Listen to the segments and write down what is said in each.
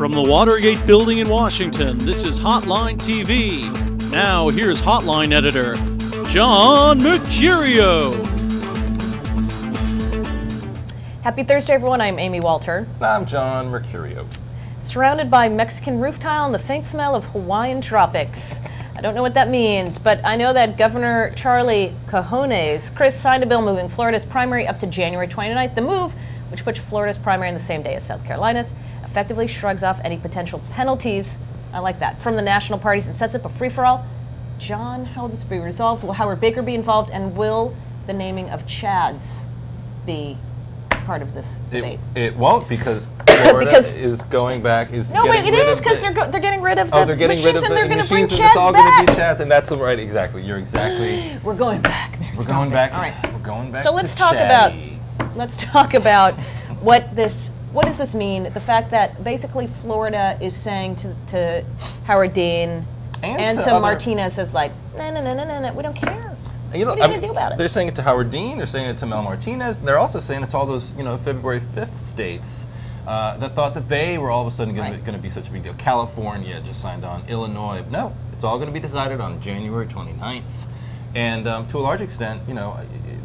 From the Watergate Building in Washington, this is Hotline TV. Now, here's Hotline editor, John Mercurio. Happy Thursday, everyone. I'm Amy Walter. I'm John Mercurio. Surrounded by Mexican roof tile and the faint smell of Hawaiian tropics. I don't know what that means, but I know that Governor Charlie Cajones, Chris, signed a bill moving Florida's primary up to January 29th. The move, which puts Florida's primary on the same day as South Carolina's, effectively shrugs off any potential penalties, I like that, from the national parties and sets up a free-for-all. John, how will this be resolved? Will Howard Baker be involved, and will the naming of Chads be part of this debate? It won't, because Florida is going back. No, wait, it is, because they're getting rid of the machines, and they're going to bring Chads it's all back. Going to be Chads, and that's right. Exactly. You're exactly. We're going back. We're going back. All right. We're going back. So let's talk about what does this mean? The fact that basically Florida is saying to Howard Dean and to Martinez is like, no, we don't care. You know, what are you going to do about it? They're saying it to Howard Dean. They're saying it to Mel Martinez. And they're also saying it to all those, February 5th states that thought that they were all of a sudden going to be such a big deal. California just signed on. Illinois. No, it's all going to be decided on January 29th. And to a large extent,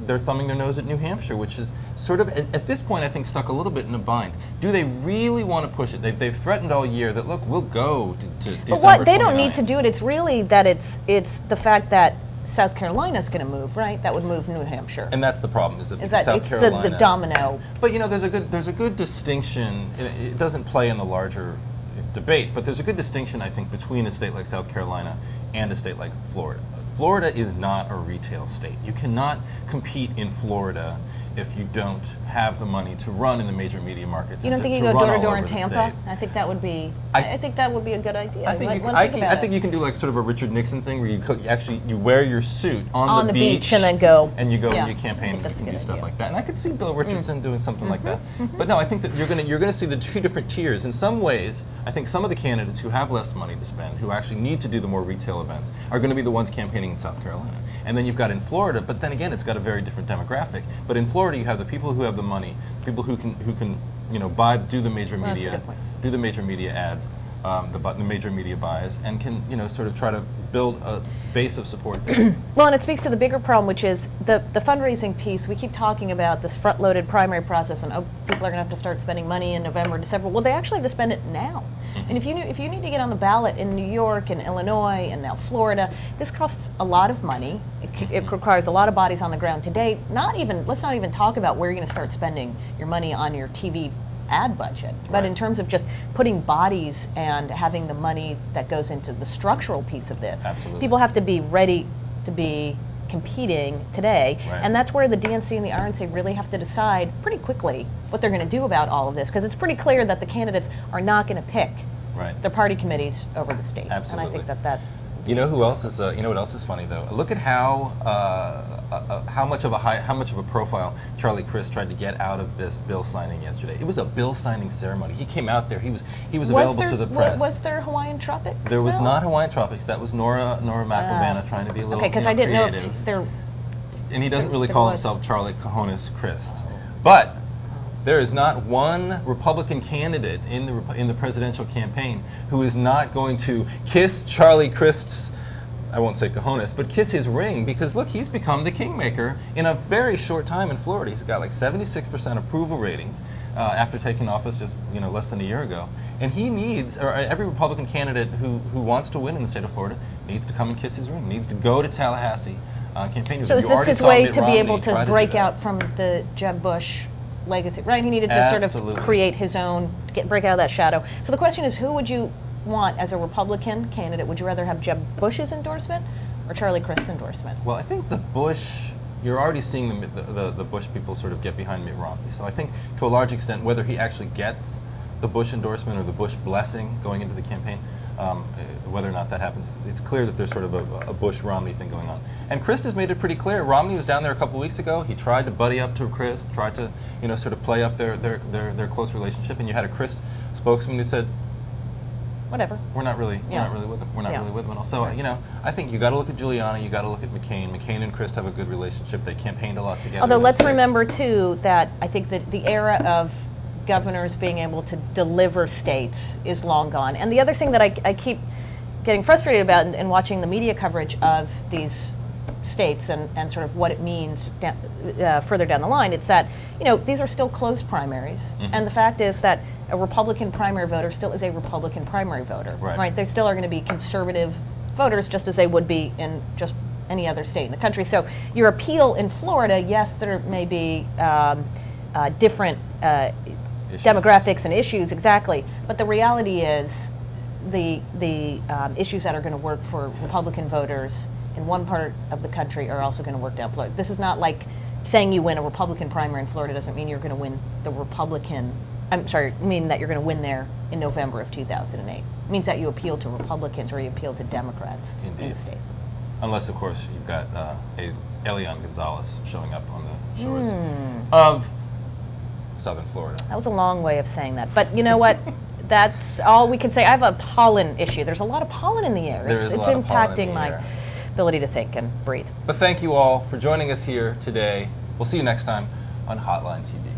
they're thumbing their nose at New Hampshire, which is sort of, at this point, I think, stuck a little bit in a bind. Do they really want to push it? They've threatened all year that, look, we'll go to December 29th. But what, they don't need to do it. It's really that it's the fact that South Carolina's going to move, right? That would move New Hampshire. And that's the problem, is that South Carolina, it's the domino. But there's a good distinction. It doesn't play in the larger debate, but there's a good distinction, I think, between a state like South Carolina and a state like Florida. Florida is not a retail state. You cannot compete in Florida if you don't have the money to run in the major media markets. You don't think you go door to door in Tampa? I think that would be. I think that would be a good idea. I think you can do like sort of a Richard Nixon thing where you wear your suit on the beach and then go. And you go and you campaign and you can do stuff like that. And I could see Bill Richardson doing something like that. But no, I think that you're gonna see the two different tiers. In some ways, I think some of the candidates who have less money to spend, who actually need to do the more retail events, are going to be the ones campaigning in South Carolina. And then you've got in Florida, but then again, it's got a very different demographic. But in Florida, you have the people who have the money, people who can do the major media, do the major media ads, the major media buys, and can sort of try to build a base of support there. Well, and it speaks to the bigger problem, which is the fundraising piece. We keep talking about this front-loaded primary process, and people are going to have to start spending money in November, December. Well, they actually have to spend it now. And if you need to get on the ballot in New York and Illinois and now Florida, this costs a lot of money. It requires a lot of bodies on the ground today. Let's not even talk about where you're going to start spending your money on your TV ad budget, but in terms of just putting bodies and having the money that goes into the structural piece of this, people have to be ready to be competing today, and that's where the DNC and the RNC really have to decide pretty quickly what they're going to do about all of this, because it's pretty clear that the candidates are not going to pick their party committees over the state. Absolutely. And I think that. You know who else is? You know what else is funny though? Look at how much of a profile Charlie Crist tried to get out of this bill signing yesterday. It was a bill signing ceremony. He came out there. He was available to the press. Was there Hawaiian tropics? There was not Hawaiian tropics. That was Nora McElvanna trying to be a little because I didn't creative. know if there. And he doesn't really call himself Charlie Cajones Crist, but there is not one Republican candidate in the presidential campaign who is not going to kiss Charlie Crist's, I won't say cojones, but kiss his ring, because look, he's become the kingmaker in a very short time in Florida. He's got like 76% approval ratings after taking office just less than a year ago. And he needs, or every Republican candidate who wants to win in the state of Florida needs to come and kiss his ring, needs to go to Tallahassee campaign. So is this his way to be able to break out from the Jeb Bush legacy, right? He needed to sort of create his own, break out of that shadow. So the question is, who would you want as a Republican candidate? Would you rather have Jeb Bush's endorsement or Charlie Crist's endorsement? Well, I think the Bush, you're already seeing the Bush people sort of get behind Mitt Romney. So I think to a large extent, whether he actually gets the Bush endorsement or the Bush blessing going into the campaign, whether or not that happens, it's clear that there's sort of a Bush-Romney thing going on. And Crist has made it pretty clear. Romney was down there a couple weeks ago. He tried to buddy up to Crist, tried to sort of play up their close relationship. And you had a Crist spokesman who said, whatever. We're not really with them. We're not really with them at all. So I think you got to look at Giuliani. You got to look at McCain. McCain and Crist have a good relationship. They campaigned a lot together. Although let's remember too that I think that the era of governors being able to deliver states is long gone. And the other thing that I keep getting frustrated about in watching the media coverage of these states and sort of what it means further down the line, it's that, you know, these are still closed primaries. And the fact is that a Republican primary voter still is a Republican primary voter, right? They still are going to be conservative voters just as they would be in just any other state in the country. So your appeal in Florida, yes, there may be different demographics and issues, exactly, but the reality is the issues that are going to work for Republican voters in one part of the country are also going to work down Florida. This is not like saying you win a Republican primary in Florida doesn't mean you're going to win the Republican, mean that you're going to win there in November of 2008. It means that you appeal to Republicans or you appeal to Democrats in the state. Unless, of course, you've got Elian Gonzalez showing up on the shores of southern Florida. That was a long way of saying that. But you know what? That's all we can say. I have a pollen issue. There's a lot of pollen in the air. It's impacting my ability to think and breathe. But thank you all for joining us here today. We'll see you next time on Hotline TV.